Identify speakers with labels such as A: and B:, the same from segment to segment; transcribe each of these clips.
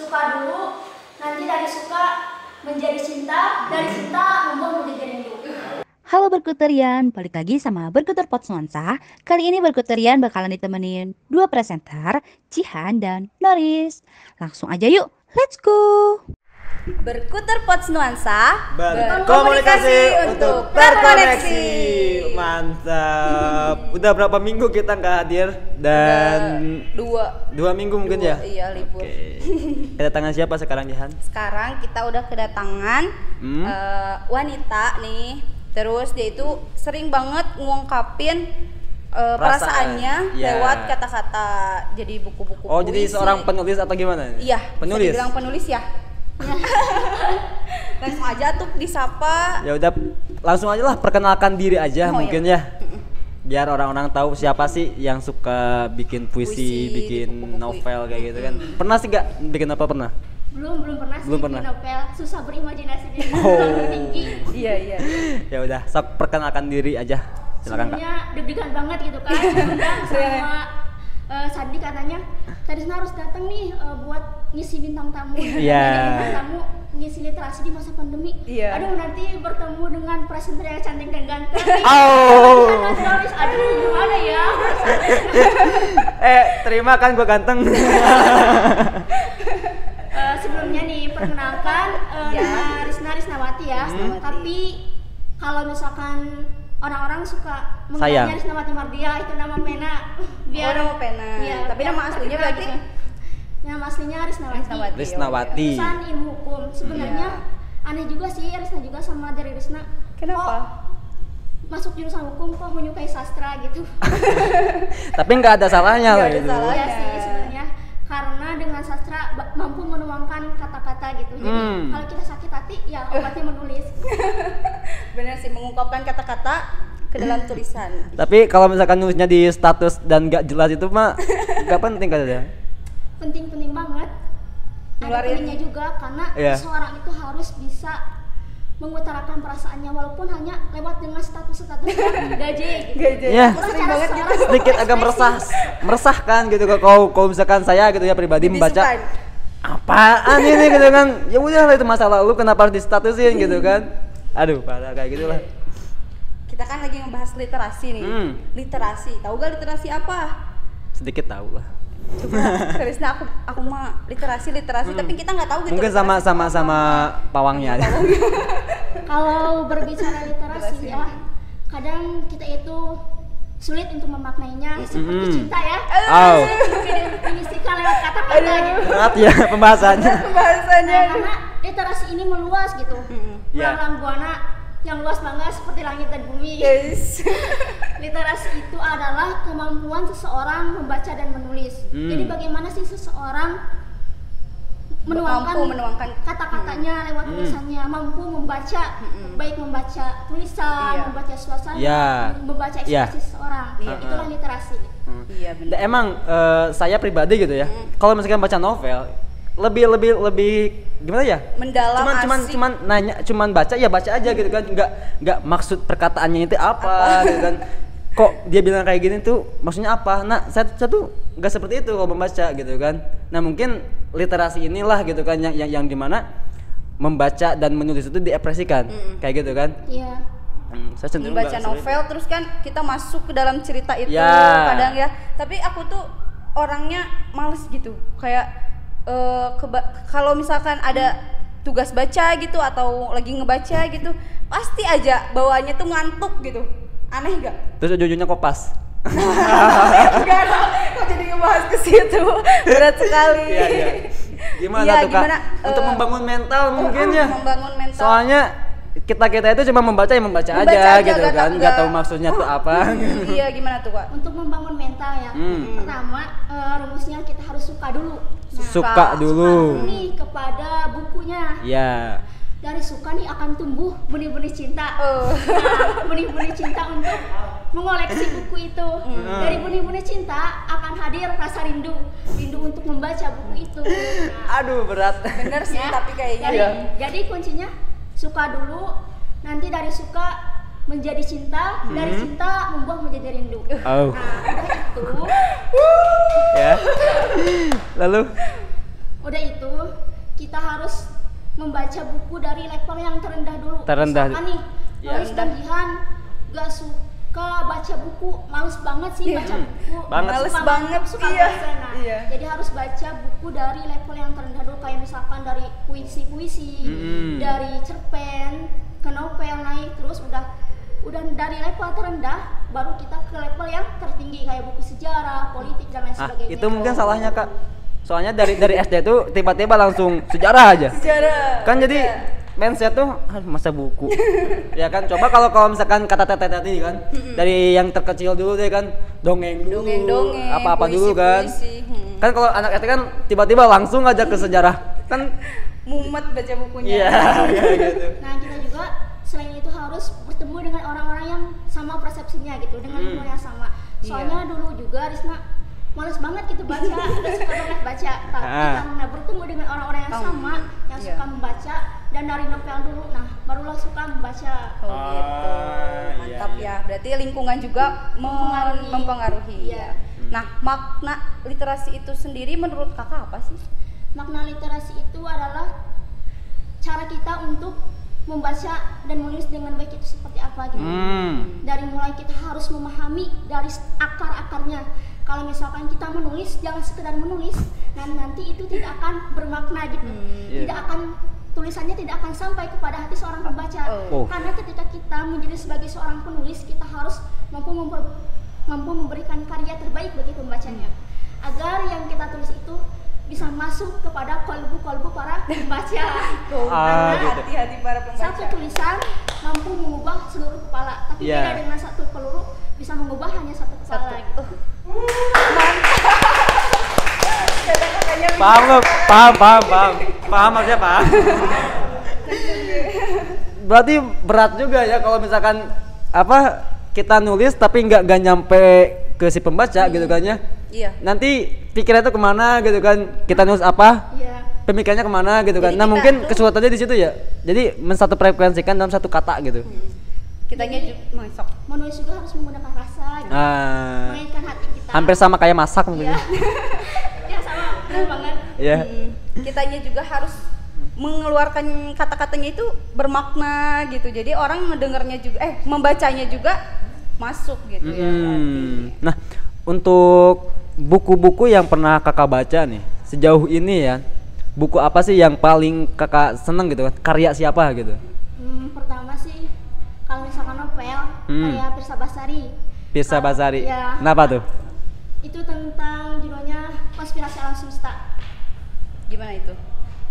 A: Suka dulu, nanti dari suka menjadi cinta, dari cinta membuat menjadi rindu.
B: Halo Berkuterian, balik lagi sama Berkuter Pots Nuansa. Kali ini Berkuterian bakalan ditemenin dua presenter, Cihan dan Noris. Langsung aja yuk, let's go!
C: Berkuter Pots Nuansa,
D: berkomunikasi untuk terkoneksi. Mantap. Udah berapa minggu kita nggak hadir dan dua minggu mungkin ya?
C: Iya, libur.
D: Oke. Kedatangan siapa sekarang, Jihan?
C: Sekarang kita udah kedatangan wanita nih. Terus dia itu sering banget ngungkapin perasaannya
D: Iya.
C: lewat kata-kata. Jadi buku-buku
D: Oh, jadi
C: puisi.
D: seorang penulis atau gimana?
C: Iya,
D: penulis.
C: bisa dibilang penulis ya. Langsung aja tuh disapa.
D: Ya udah, langsung aja lah perkenalkan diri aja
C: Oh,
D: mungkin
C: iya.
D: ya. Biar orang-orang tahu siapa sih yang suka bikin puisi, bikin
C: buku-buku.
D: novel kayak gitu kan. Pernah sih nggak bikin apa pernah?
A: Belum pernah
D: Belum
A: sih
D: pernah.
A: bikin novel, susah berimajinasi dia
D: Oh.
A: terlalu tinggi.
C: Iya.
D: Ya udah, sok perkenalkan diri aja. Silakan Kak.
A: Sebenarnya deg-degan banget gitu kan, diundang sama Sandi katanya, Tarisna harus datang nih buat ngisi bintang tamu.
D: Iya.
A: Bintang tamu ngisi literasi di masa pandemi.
C: Iya.
A: Aduh, nanti bertemu dengan presenter yang cantik dan ganteng.
D: Oh.
A: Aduh, gimana ya?
D: Terima kan gua ganteng.
A: Sebelumnya nih perkenalkan
C: Ya.
A: nama Risna Risnawati ya. Tapi kalau misalkan orang-orang suka
D: Sayang.
A: mengenalnya Risnawati Mardia, itu nama pena.
C: Oh, nama pena. Tapi
A: biar
C: nama aslinya
A: terkenal
C: berarti?
A: gitu. Nama aslinya Risnawati.
D: Risnawati.
A: Jurusan ilmu hukum. Sebenarnya aneh juga sih Risna juga sama dari Risna.
C: Kenapa?
A: Kok masuk jurusan hukum kok menyukai sastra gitu?
D: Tapi nggak ada salahnya
C: Nggak
D: lah
C: ada
D: gitu.
C: salahnya.
A: Iya sih sebenarnya, karena dengan sastra mampu menuangkan kata-kata gitu. Jadi kalau kita sakit hati ya obatnya menulis.
C: Bener sih, mengungkapkan kata-kata ke dalam tulisan.
D: Tapi kalau misalkan nulisnya di status dan nggak jelas itu mah nggak penting katanya.
A: Penting-penting banget. Ada
C: Ngeluarin.
A: pentingnya juga karena
D: Iya.
A: seseorang itu harus bisa mengutarakan perasaannya walaupun hanya lewat dengan status-status yang gaje gitu.
D: Iya.
A: Terus
C: Sering
A: cara
C: banget
A: seseorang
D: Sedikit agak
A: berekspresi.
D: meresahkan gitu kalau misalkan saya gitu ya pribadi membaca
C: Disukai.
D: apaan ini gitu kan. Ya udah itu masalah lu, kenapa harus distatusin gitu kan. Aduh, parah kayak gitulah.
C: Kita kan lagi ngebahas literasi nih. Literasi, tahu gak literasi apa?
D: Sedikit tahu lah.
C: Coba Karisna, aku mah literasi tapi kita nggak tahu gitu.
D: Mungkin sama pawangnya aja.
A: Kalau berbicara literasi ya, kadang kita itu sulit untuk memaknainya seperti cinta ya.
D: Oh.
A: Sulit untuk didefinisikan lewat kata-kata gitu.
D: Berat ya pembahasannya.
C: Pembahasannya.
A: Nah, karena literasi ini meluas gitu.
D: Iya.
A: Melanglang buana yang luas banget seperti langit dan bumi.
C: Yes.
A: Literasi itu adalah kemampuan seseorang membaca dan menulis. Jadi bagaimana sih seseorang
C: menuangkan
A: kata-katanya lewat tulisannya, mampu membaca, baik membaca tulisan,
C: Iya.
A: membaca suasana,
D: Iya.
A: membaca
D: Iya.
A: ekspresi seseorang. Itulah literasi.
C: Iya benar.
D: Nah, emang saya pribadi gitu ya. Kalau misalkan baca novel lebih gimana ya?
C: Mendalam, asik.
D: Cuman baca ya baca aja gitu kan. Nggak maksud perkataannya itu apa gitu kan. Kok dia bilang kayak gini tuh maksudnya apa? Nah, saya tuh nggak seperti itu kalau membaca gitu kan. Nah, mungkin literasi inilah gitu kan yang dimana membaca dan menulis itu diekspresikan kayak gitu kan.
A: Iya.
D: Saya cenderung
C: Membaca
D: nggak seperti
C: novel terus kan kita masuk ke dalam cerita itu
D: Ya.
C: kadang ya. Tapi aku tuh orangnya males gitu. Kayak kalau misalkan ada tugas baca gitu atau lagi ngebaca gitu, pasti aja bawaannya tuh ngantuk gitu. Aneh gak?
D: Terus ujung-ujungnya kopas.
C: Enggak, kok jadi ngebahas ke situ. Berat sekali.
D: Iya. Gimana
C: Iya,
D: tuh Kak?
C: gimana,
D: Untuk membangun mental mungkin ya.
C: Membangun mental.
D: Soalnya kita itu cuma membaca
C: Membaca
D: aja
C: aja,
D: gitu
C: nggak
D: kan,
C: tahu-
D: nggak tahu maksudnya tuh apa.
C: Iya, gimana tuh Kak?
A: Untuk membangun mental ya. Pertama, rumusnya kita harus suka dulu.
D: Suka dulu.
A: Nih kepada bukunya.
D: Ya.
A: Dari suka nih akan tumbuh benih-benih cinta.
C: Oh.
A: Nah, benih-benih cinta untuk mengoleksi buku itu. Dari benih-benih cinta akan hadir rasa rindu untuk membaca buku itu. Nah,
D: Aduh, berat.
C: Bener sih,
A: ya.
C: tapi kayaknya
A: Jadi kuncinya suka dulu, nanti dari suka menjadi cinta, dari cinta membuat menjadi rindu.
D: Oh.
A: Nah, udah itu,
D: Ya. Lalu
A: udah itu kita harus membaca buku dari level yang terendah dulu.
D: Terendah.
A: Misalkan nih,
D: Iya.
A: Noris dan Jihan gak suka baca buku, males banget sih baca buku.
D: Banget.
C: Males
A: Suka
C: banget,
A: suka
C: iya.
A: baca. Nah,
C: Iya.
A: jadi harus baca buku dari level yang terendah dulu, kayak misalkan dari puisi-puisi, dari cerpen ke novel naik, terus udah dari level terendah baru kita ke level yang tertinggi kayak buku sejarah, politik dan lain
D: Ah,
A: sebagainya.
D: itu mungkin salahnya Kak. Soalnya dari SD tuh tiba-tiba langsung sejarah aja.
C: Sejarah.
D: Kan jadi mindset tuh masa buku. Ya kan, coba kalau misalkan kata tete tadi kan, dari yang terkecil dulu deh kan, dongeng dulu,
C: Dongeng-dongeng,
D: apa-apa dulu kan.
C: puisi-puisi.
D: Kan kalau anak SD kan tiba-tiba langsung aja ke sejarah. Kan
C: Mumet baca bukunya.
D: iya gitu.
A: Nah, kita juga selain itu harus bertemu dengan orang-orang yang sama persepsinya gitu, dengan lingkungan yang sama. Soalnya dulu juga Risma males banget gitu baca, udah suka banget baca, tapi karena bertemu dengan orang-orang yang sama, yang suka membaca, dan dari novel dulu, nah barulah suka membaca.
C: Oh gitu. Mantap ya. Berarti lingkungan juga mempengaruhi.
A: Iya.
C: Nah, makna literasi itu sendiri menurut Kakak apa sih?
A: Makna literasi itu adalah cara kita untuk membaca dan menulis dengan baik itu seperti apa gitu. Dari mulai kita harus memahami dari akar-akarnya. Kalau misalkan kita menulis, jangan sekedar menulis, dan nanti itu tidak akan bermakna gitu. Tidak akan, tulisannya tidak akan sampai kepada hati seorang pembaca. Karena ketika kita menjadi sebagai seorang penulis, kita harus mampu memberikan karya terbaik bagi pembacanya, agar yang kita tulis itu bisa masuk kepada kolbu-kolbu para pembaca. Karena
D: gitu.
C: Hati-hati para pembaca.
A: satu tulisan mampu mengubah seluruh kepala, tapi
D: Iya.
A: beda dengan satu peluru bisa mengubah hanya satu kepala gitu.
D: Paham lo? Paham maksudnya paham. Berarti berat juga ya kalau misalkan apa kita nulis tapi nggak nyampe ke si pembaca gitu kan ya.
C: Iya.
D: Nanti pikirannya tuh kemana gitu kan, kita nulis apa,
A: Iya.
D: pemikirannya kemana gitu kan.
C: Jadi
D: Nah
C: kita
D: mungkin
C: tuh-
D: kesulitannya di situ ya. Jadi mensatu frekuensikan dalam satu kata gitu.
C: Kitanya juga masuk.
A: Menulis juga harus menggunakan rasa gitu.
D: Nah,
A: Memainkan hati kita.
D: hampir sama kayak masak mungkin.
A: Iya. Ya sama, benar banget.
D: Iya.
C: Kitanya juga harus mengeluarkan kata-katanya itu bermakna gitu. Jadi orang mendengarnya juga membacanya juga masuk gitu ya.
D: Nah, untuk buku-buku yang pernah Kakak baca nih sejauh ini ya, buku apa sih yang paling Kakak seneng gitu kan? Karya siapa gitu?
A: Pertama sih kalau misalkan novel kayak Pirsa Basari.
D: Pirsa Basari.
A: Iya.
D: Kenapa tuh?
A: Itu tentang judulnya Konspirasi Alam Semesta.
C: Gimana itu?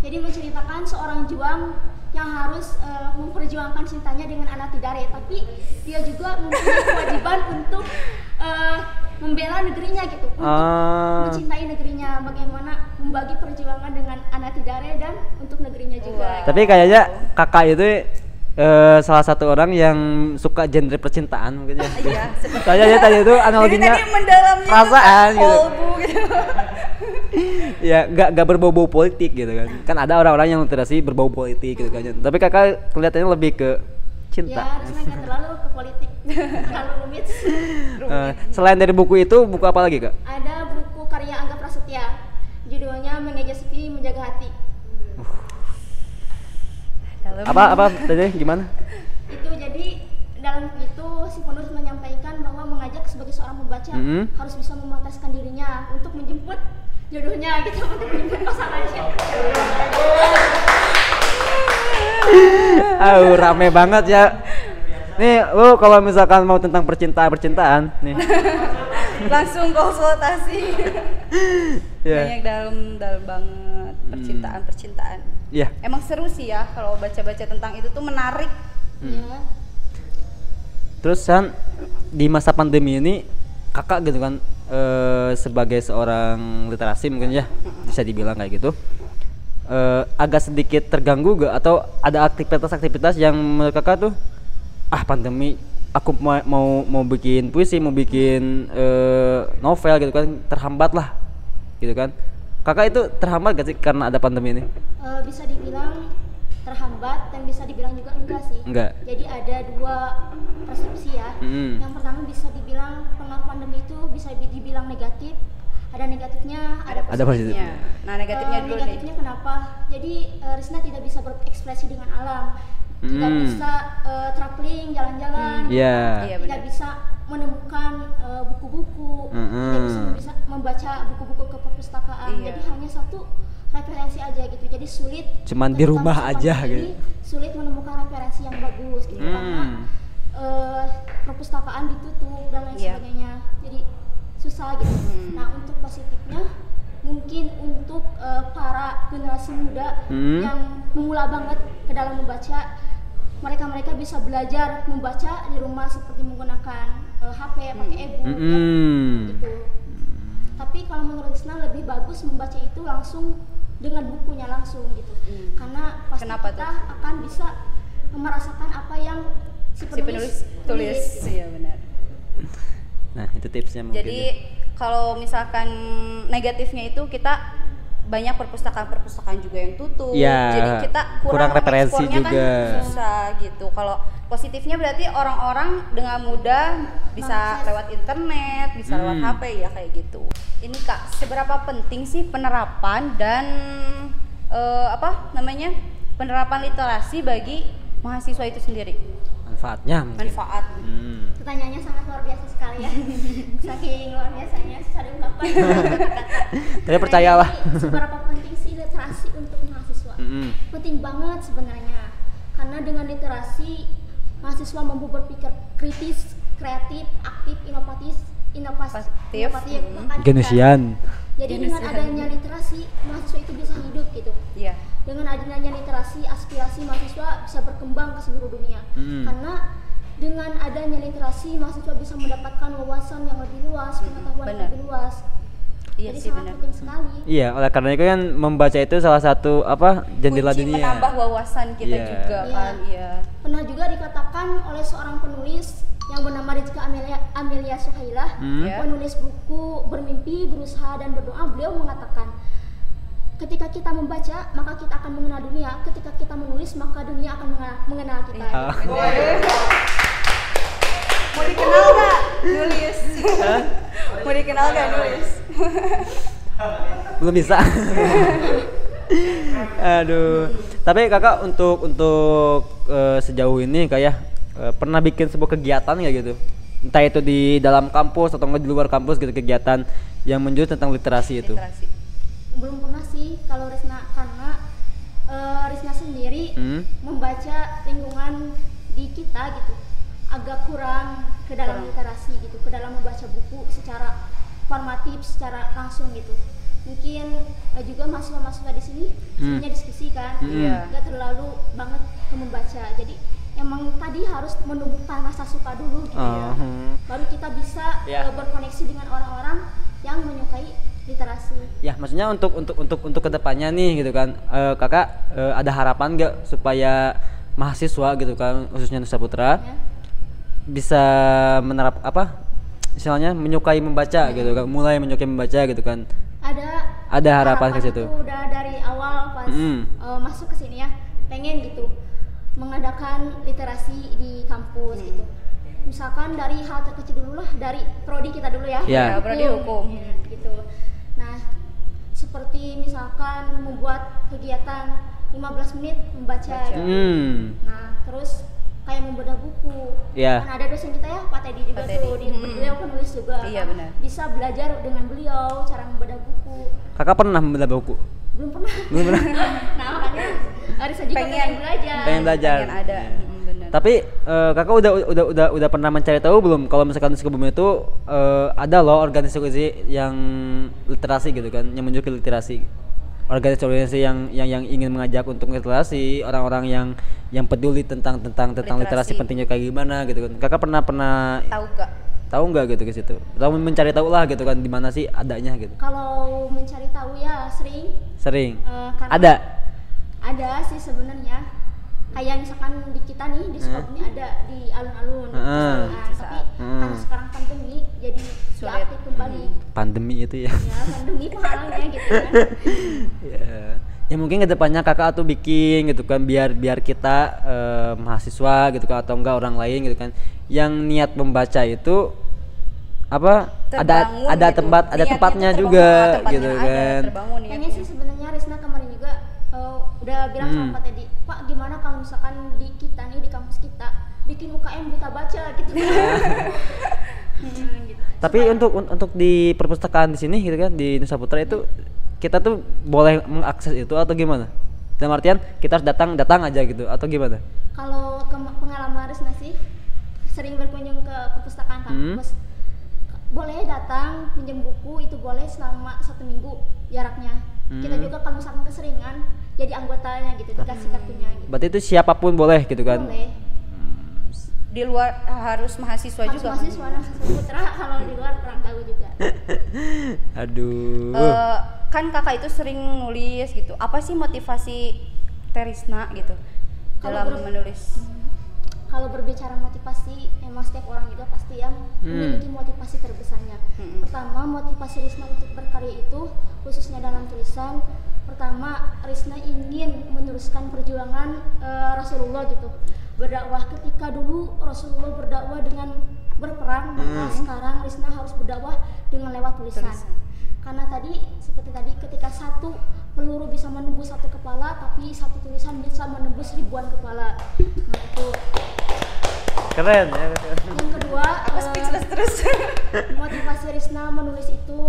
A: Jadi menceritakan seorang juang yang harus memperjuangkan cintanya dengan Anatidare, tapi dia juga mempunyai kewajiban untuk membela negerinya gitu, untuk mencintai negerinya, bagaimana membagi perjuangan dengan Anatidare dan untuk negerinya juga.
D: Tapi kayaknya Kakak itu salah satu orang yang suka genre percintaan mungkin ya.
C: Iya, seperti
D: Kayaknya tadi itu analoginya
C: Jadi tadi mendalamnya
D: perasaan gitu.
C: kolbu gitu.
D: Ya nggak berbau-bau politik gitu kan. Kan ada orang-orang yang literasi berbau politik gitu kan. Tapi Kakak kelihatannya lebih ke cinta.
A: Ya harusnya nggak terlalu ke politik, terlalu rumit.
D: Selain dari buku itu, buku apa lagi Kak?
A: Ada buku karya Angga Prasetya, judulnya Mengeja Sepi Menjaga Hati.
D: Apa tadi gimana?
A: Itu jadi dalam itu si penulis menyampaikan bahwa mengajak sebagai seorang pembaca harus bisa memantaskan dirinya untuk menjemput jodohnya gitu, untuk menjemput pasangannya.
D: Rame banget ya. Nih, lu kalau misalkan mau tentang percintaan nih.
C: Langsung konsultasi.
D: Iya.
C: Banyak dalam banget percintaan.
D: Iya.
C: Emang seru sih ya kalau baca-baca tentang itu tuh menarik.
A: Ya.
D: Terus kan di masa pandemi ini Kakak gitu kan sebagai seorang literasi mungkin ya bisa dibilang kayak gitu. Agak sedikit terganggu gak atau ada aktivitas-aktivitas yang menurut Kakak tuh pandemi aku mau bikin puisi, mau bikin novel gitu kan terhambat lah gitu kan. Kakak itu terhambat gak sih karena ada pandemi ini?
A: Bisa dibilang terhambat dan bisa dibilang juga enggak sih.
D: Enggak.
A: Jadi ada dua persepsi ya. Yang pertama bisa dibilang pengaruh pandemi itu bisa dibilang negatif, ada negatifnya, ada
D: Ada
A: positifnya.
D: positifnya.
C: Nah, negatifnya dulu nih.
A: Negatifnya kenapa? Jadi Risna tidak bisa berekspresi dengan alam, tidak bisa traveling, jalan-jalan,
D: Iya.
C: Iya,
A: tidak
C: benar.
A: bisa menemukan buku-buku, tidak bisa membaca buku-buku ke perpustakaan.
C: Iya.
A: Jadi hanya satu referensi aja gitu. Jadi sulit.
D: Cuman di
A: ketika
D: rumah
A: masa
D: aja
A: pandemi
D: gitu.
A: ini, sulit menemukan referensi yang bagus gitu karena perpustakaan ditutup dan lain
C: Iya.
A: sebagainya. Jadi susah gitu. Nah, untuk positifnya mungkin untuk para generasi muda yang memula banget ke dalam membaca, mereka bisa belajar membaca di rumah seperti menggunakan HP, pakai e-book gitu. Tapi kalau menurut Risna lebih bagus membaca itu langsung dengan bukunya langsung gitu. Karena pasti
C: Kenapa
A: kita
C: tuh?
A: akan bisa merasakan apa yang si
C: Si penulis tulis.
A: gitu.
C: Iya, benar.
D: Nah, itu tipsnya mungkin.
C: Jadi kalau misalkan negatifnya itu kita banyak perpustakaan juga yang tutup,
D: Ya,
C: jadi kita
D: kurang referensi
C: mengeksplornya
D: juga.
C: kan susah gitu. Kalau positifnya berarti orang-orang dengan mudah bisa
A: Mengakses.
C: lewat internet, bisa lewat HP ya kayak gitu. Ini Kak, seberapa penting sih penerapan dan penerapan literasi bagi mahasiswa itu sendiri?
D: manfaatnya mungkin.
C: Manfaat.
A: Pertanyaannya sangat luar biasa sekali ya. Saking luar biasanya susah diungkapkan.
D: Tapi percayalah.
A: Jadi, seberapa penting sih literasi untuk mahasiswa? Penting banget sebenarnya. Karena dengan literasi mahasiswa mampu berpikir kritis, kreatif, aktif, inovatif, bahkan
D: Genusian.
A: Jadi dengan adanya literasi mahasiswa itu bisa hidup gitu.
C: Iya.
A: Dengan adanya literasi, aspirasi mahasiswa bisa berkembang ke seluruh dunia. Karena dengan adanya literasi, mahasiswa bisa mendapatkan wawasan yang lebih luas, pengetahuan yang
C: Benar.
A: lebih luas.
C: Iya
A: Jadi
C: sih,
A: sangat
C: benar.
A: penting sekali.
D: Iya, oleh karena itu kan membaca itu salah satu jendela
C: Kunci
D: dunia.
C: menambah wawasan kita
D: Iya.
C: juga kan. Iya.
A: Pernah juga dikatakan oleh seorang penulis yang bernama Rizka Amelia Suhailah, penulis buku Bermimpi, Berusaha, dan Berdoa. Beliau mengatakan, ketika kita membaca, maka kita akan mengenal dunia. Ketika kita menulis, maka dunia akan mengenal kita.
C: Mau dikenal nggak nulis? Mau dikenal nggak nulis?
D: Belum bisa. Aduh. Tapi kakak untuk sejauh ini kayak pernah bikin sebuah kegiatan nggak gitu? Entah itu di dalam kampus atau nggak di luar kampus gitu, kegiatan yang menjurus tentang literasi itu.
C: Literasi.
A: Belum pernah sih kalau Risna, karena Risna sendiri membaca lingkungan di kita gitu agak kurang ke dalam literasi gitu, ke dalam membaca buku secara formatif, secara langsung gitu. Mungkin juga mahasiswa-mahasiswa di sini sebenarnya diskusi kan, nggak terlalu banget ke membaca. Jadi emang tadi harus menumbuhkan rasa suka dulu gitu ya, baru kita bisa berkoneksi dengan orang-orang yang menyukai literasi.
D: Ya, maksudnya untuk kedepannya nih gitu kan, kakak ada harapan nggak supaya mahasiswa gitu kan, khususnya Nusa Putra bisa menerap misalnya menyukai membaca gitu kan, mulai menyukai membaca gitu kan? Ada harapan ke situ.
A: Itu udah dari awal pas masuk ke sini ya, pengen gitu mengadakan literasi di kampus gitu. Misalkan dari hal terkecil dulu lah, dari prodi kita dulu ya.
D: Ya,
C: prodi hukum.
A: Gitu. Nah, seperti misalkan membuat kegiatan 15 menit membaca. Gitu. Nah, terus kayak membedah buku. Kan ada dosen kita ya, Pak Teddy juga tuh, beliau penulis juga.
C: Iya, benar.
A: Bisa belajar dengan beliau cara membedah buku.
D: Kakak pernah membedah buku?
A: Belum pernah. Nah, makanya Arisa juga pengen belajar.
D: Pengen belajar.
C: Pengen ada. Benar.
D: Tapi kakak udah pernah mencari tahu belum kalau misalkan di Sukabumi itu ada loh organisasi yang literasi gitu kan, yang menunjuk literasi. Organisasi yang ingin mengajak untuk literasi, orang-orang yang peduli tentang literasi pentingnya kayak gimana gitu kan. Kakak pernah tahu nggak gitu ke situ? Atau mencari tahu lah gitu kan, di mana sih adanya gitu?
A: Kalau mencari tahu ya sering.
D: Ada
A: Karena ada sih sebenarnya. Kayak misalkan di kita nih di Sukabumi ada di alun-alun. Tapi karena sekarang pandemi jadi
C: sulit
A: aktif kembali.
D: Pandemi itu ya.
A: Ya, pandemi penghalangnya gitu kan.
D: Ya mungkin kedepannya kakak tuh bikin gitu kan, biar kita mahasiswa gitu kan, atau enggak orang lain gitu kan, yang niat membaca itu apa
C: Terbangun
D: ada
C: gitu.
D: tempat ada
C: Niatnya
D: tempatnya
C: tuh
D: juga
C: tempatnya
D: gitu
C: ada,
D: kan.
C: terbangun
A: Kayaknya
C: niatnya.
A: sih sebenarnya Risna kemarin juga udah bilang sama Pak Teddy, Pak gimana kalau misalkan di kita nih di kampus kita bikin UKM buta baca gitu. Gitu.
D: Tapi untuk di perpustakaan di sini gitu kan di Nusa Putra itu kita tuh boleh mengakses itu atau gimana? Dalam artian kita harus datang aja gitu atau gimana?
A: Kalau pengalaman Risna sih sering berkunjung ke perpustakaan kampus. Boleh datang pinjam buku itu boleh selama 1 minggu jaraknya. Kita juga kalau misalkan keseringan jadi anggotanya gitu dikasih kartunya gitu.
D: Berarti itu siapapun boleh gitu kan?
A: Boleh.
C: Di luar harus mahasiswa
A: Harus
C: juga
A: mahasiswa Nusa Putra, kalau di luar kurang tahu juga.
D: Aduh.
C: Kan kakak itu sering nulis gitu. Apa sih motivasi Terisna gitu
A: Kalau
C: dalam menulis?
A: Kalau berbicara motivasi, emang setiap orang juga pasti yang memiliki motivasi terbesarnya. Pertama, motivasi Risna untuk berkarya itu khususnya dalam tulisan. Pertama, Risna ingin meneruskan perjuangan Rasulullah gitu. Berdakwah ketika dulu Rasulullah berdakwah dengan berperang, maka sekarang Risna harus berdakwah dengan lewat tulisan. Karena tadi seperti tadi ketika satu peluru bisa menembus satu kepala, tapi satu tulisan bisa menembus ribuan kepala. Nah itu.
D: Keren ya.
A: Yang kedua,
C: Speechless terus.
A: motivasi Risna menulis itu,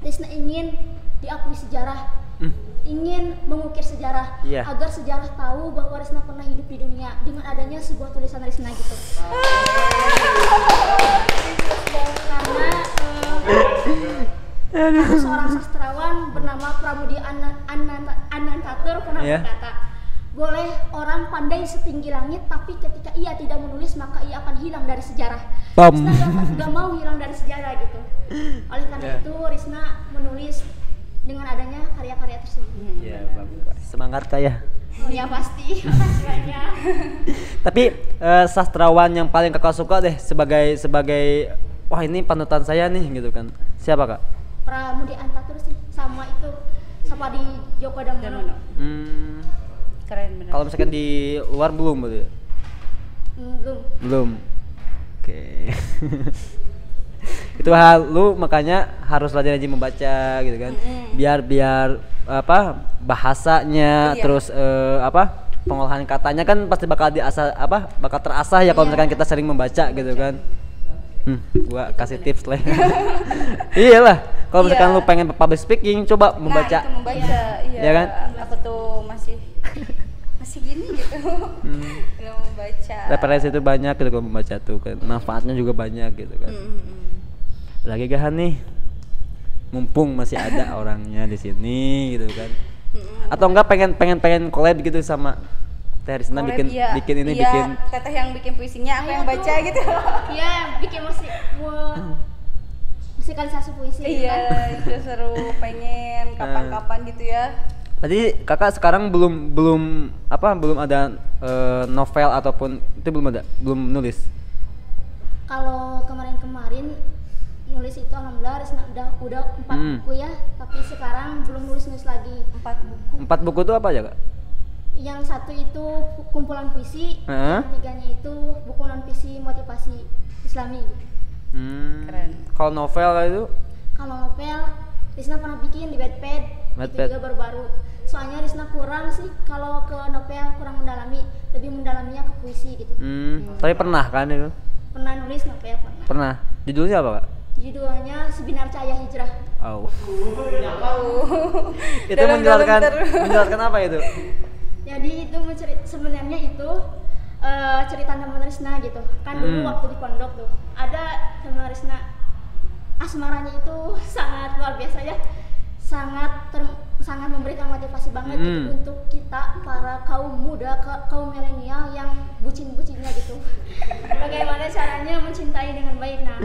A: Risna ingin diakui sejarah, ingin mengukir sejarah,
D: Iya.
A: agar sejarah tahu bahwa Risna pernah hidup di dunia dengan adanya sebuah tulisan Risna gitu. Karena seorang sastrawan bernama Pramudia Anantatur pernah
D: Iya.
A: berkata, boleh orang pandai setinggi langit, tapi ketika ia tidak menulis maka ia akan hilang dari sejarah.
D: Bam.
A: Risna gak mau hilang dari sejarah gitu. Oleh karena itu Risna menulis dengan adanya karya-karya tersebut.
D: Ya, bagus. Semangat Kak ya.
A: Oh ya pasti, makasih banyak.
D: Tapi sastrawan yang paling kakak suka deh sebagai wah ini panutan saya nih gitu kan. Siapa Kak?
A: Pramudia Anantatur sih, sama itu Sapadi Djoko Damono.
C: Keren bener.
D: Kalau misalkan di luar belum berarti ya?
A: Belum.
D: Belum. Oke. Itu hal lu makanya harus rajin-rajin membaca gitu kan. Biar apa bahasanya
C: Iya.
D: terus apa pengolahan katanya kan pasti bakal bakal terasah ya kalau misalkan kita sering membaca gitu kan. Gua kasih tips lah. Iyalah, kalau misalkan
C: Iya.
D: lu pengen public speaking coba membaca.
C: Nah, itu membaca. Iya.
D: Ya kan?
C: Aku tuh masih gini gitu. Belum membaca.
D: Referensi itu banyak gitu kalau membaca tuh kan. Manfaatnya juga banyak gitu kan. Lagi gahan nih. Mumpung masih ada orangnya di sini gitu kan. Atau enggak pengen collab gitu sama Teh Risna
C: Collab,
D: bikin
C: iya.
D: bikin ini
C: Iya,
D: bikin
C: Teteh yang bikin puisinya, aku
A: Ayo
C: yang baca
A: tuh.
C: gitu.
A: Iya, bikin musikalisasi puisi gitu
C: Iya,
A: kan.
C: itu seru, pengen kapan-kapan gitu ya.
D: Tadi kakak sekarang belum ada novel ataupun itu belum nulis.
A: Kalau kemarin-kemarin nulis itu alhamdulillah Risna udah 4 buku ya, tapi sekarang belum nulis lagi.
C: 4 buku.
D: 4 buku itu apa aja kak?
A: Yang satu itu kumpulan puisi, yang tiganya itu buku non puisi motivasi Islami.
C: Keren.
D: Kalau novel itu?
A: Kalau novel Risna pernah bikin di Wattpad, itu juga baru-baru. Soalnya Risna kurang sih kalau ke novel kurang mendalami, lebih mendalaminya ke puisi gitu.
D: Tapi pernah kan itu?
A: Pernah nulis novel pernah.
D: Pernah. Judulnya apa kak?
A: Judulnya Sebinar Cahaya Hijrah.
D: Oh. Itu menjelaskan apa itu?
A: Jadi itu sebenarnya itu cerita teman Risna gitu. Kan dulu waktu di pondok tuh ada teman Risna, asmaranya itu sangat luar biasa ya, sangat memberikan motivasi banget gitu untuk kita para kaum muda, kaum milenial yang bucin-bucinnya gitu. Bagaimana caranya mencintai dengan baik. Nah,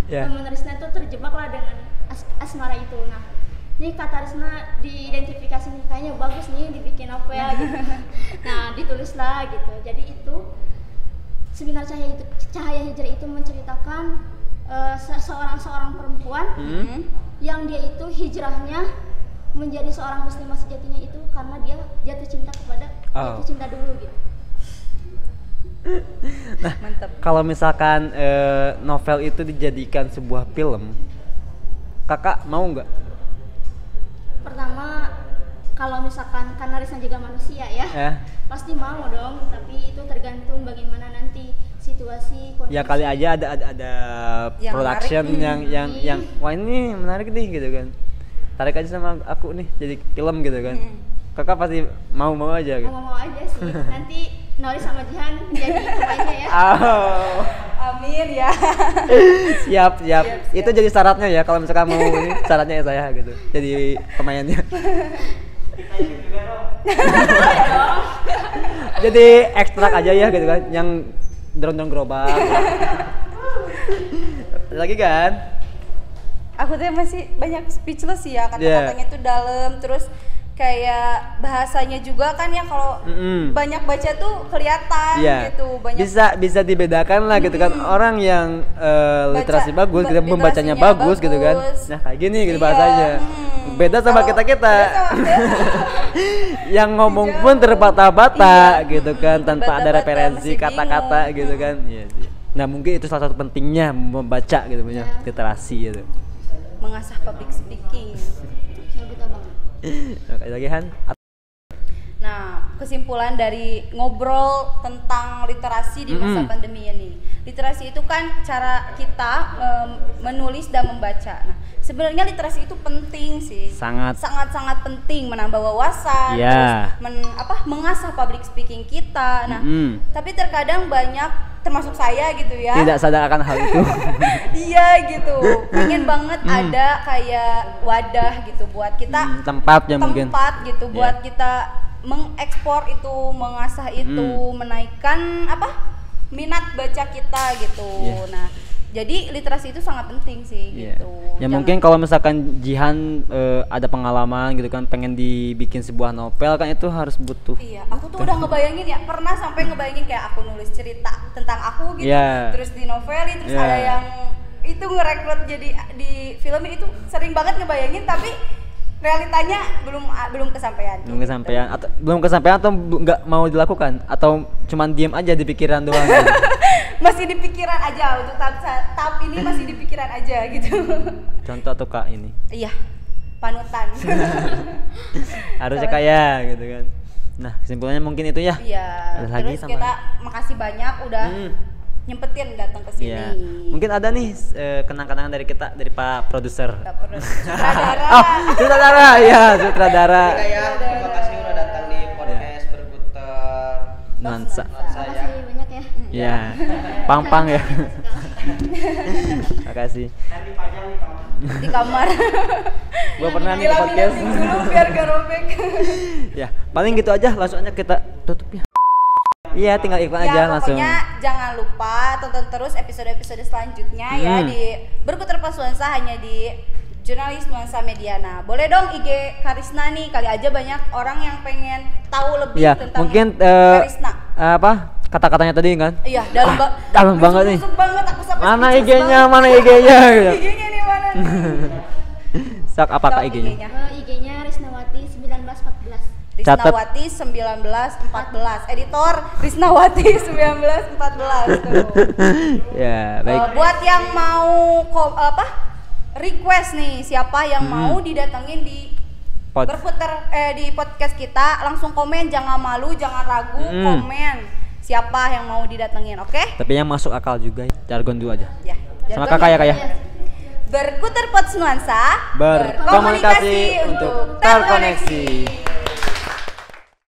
A: teman Risna itu terjebaklah dengan asmara itu. Nah, ini kata Risna diidentifikasi nih, kayaknya bagus nih dibikin novel gitu. Nah, ditulislah gitu. Jadi itu Sebinar Cahaya Hijrah itu menceritakan seorang perempuan yang dia itu hijrahnya menjadi seorang muslimah sejatinya itu karena dia jatuh cinta kepada jatuh cinta dulu gitu.
D: Nah,
C: Mantap.
D: kalau misalkan novel itu dijadikan sebuah film, kakak mau nggak?
A: Pertama, kalau misalkan karena Risna juga manusia ya, pasti mau dong. Tapi itu tergantung bagaimana nanti situasi kondisi.
D: Ya kali aja ada
C: Yang
D: production
C: menarik.
D: yang wah ini menarik nih gitu kan. Tarik aja sama aku nih jadi film gitu kan. Kakak pasti mau aja gitu.
A: Mau aja sih. Nanti Nori sama Jihan jadi pemainnya ya.
D: Oh.
C: Amin ya.
D: Siap. Itu jadi syaratnya ya kalau misalkan mau ini syaratnya ya saya gitu. Jadi pemainnya. Jadi ekstrak aja ya gitu kan yang dorong gerobak. Lagi kan?
C: Aku tuh masih banyak speechless sih ya, kata-katanya tuh dalam, terus kayak bahasanya juga kan ya kalau banyak baca tuh kelihatan gitu, banyak
D: bisa dibedakan lah gitu kan, orang yang literasi bagus gitu, membacanya bagus gitu kan, nah kayak gini gitu bahasanya, beda sama kita yang ngomong pun terbata-bata gitu kan, tanpa ada referensi kata-kata gitu kan. Nah mungkin itu salah satu pentingnya membaca gitu, punya literasi gitu,
C: mengasah public speaking.
A: Betul banget.
D: Lagi Han.
C: Nah, kesimpulan dari ngobrol tentang literasi di masa pandemi ini. Literasi itu kan cara kita menulis dan membaca. Nah, sebenarnya literasi itu penting sih. Sangat penting, menambah wawasan, terus mengasah public speaking kita. Nah, tapi terkadang banyak, termasuk saya gitu ya,
D: tidak sadar akan hal itu.
C: Iya gitu, pengen banget ada kayak wadah gitu buat kita, tempat gitu buat kita mengekspor itu, mengasah itu, menaikkan minat baca kita gitu. Nah, jadi literasi itu sangat penting sih gitu.
D: Ya mungkin kalau misalkan Jihan ada pengalaman gitu kan, pengen dibikin sebuah novel kan itu harus butuh.
C: Iya, aku tuh udah ngebayangin ya, pernah sampai ngebayangin kayak aku nulis cerita tentang aku gitu, terus di novelin, terus ada yang itu ngerekrut jadi di film itu, sering banget ngebayangin, tapi realitanya belum kesampaian.
D: Belum kesampaian atau nggak mau dilakukan, atau cuman diem aja di pikiran doang gitu.
C: Masih di pikiran aja untuk tahap ini, masih di pikiran aja gitu.
D: Contoh tuh Kak ini.
C: Iya, panutan.
D: Harusnya kayak gitu kan. Nah, kesimpulannya mungkin itu ya.
C: Iya. Terus kita makasih banyak udah nyempetin datang ke sini.
D: Iya. Mungkin ada nih kenang-kenangan dari kita, dari Pak Produser.
C: Sutradara.
D: Sutradara. Ya, sutradara.
E: Terima kasih udah datang di podcast Berputar
D: Nuansa.
A: Makasih banyak ya.
D: Iya. Pang ya. Makasih.
C: Di kamar.
D: Gua pernah nih ke podcast.
C: Dulu biar gak robek.
D: Ya, paling gitu aja, langsung aja kita tutup ya. Iya, tinggal iklan aja langsung.
C: Pokoknya jangan lupa tonton terus episode-episode selanjutnya ya di Berputar Pos Nuansa, hanya di Jurnalis Nuansa Mediana. Boleh dong IG Karisna nih, kali aja banyak orang yang pengen tahu lebih tentang
D: mungkin,
C: Karisna.
D: Kata-katanya tadi kan?
C: Iya, dalam
D: banget nih.
C: Banget, aku sampai
D: Mana IG-nya gitu.
C: IG-nya nih mana?
D: Sak apakah IG-nya?
A: IG-nya Risnawati 1914.
C: Risnawati 1914. Editor Risnawati 1914 tuh.
D: Ya, baik.
C: Buat yang mau request nih, siapa yang mau didatengin di Berputar di podcast kita, langsung komen, jangan malu, jangan ragu, komen siapa yang mau didatengin, oke?
D: Tapi yang masuk akal juga, jargon dulu aja.
C: Ya.
D: Sama kakak ya.
C: Berputar Pos Nuansa,
D: Berkomunikasi untuk terkoneksi.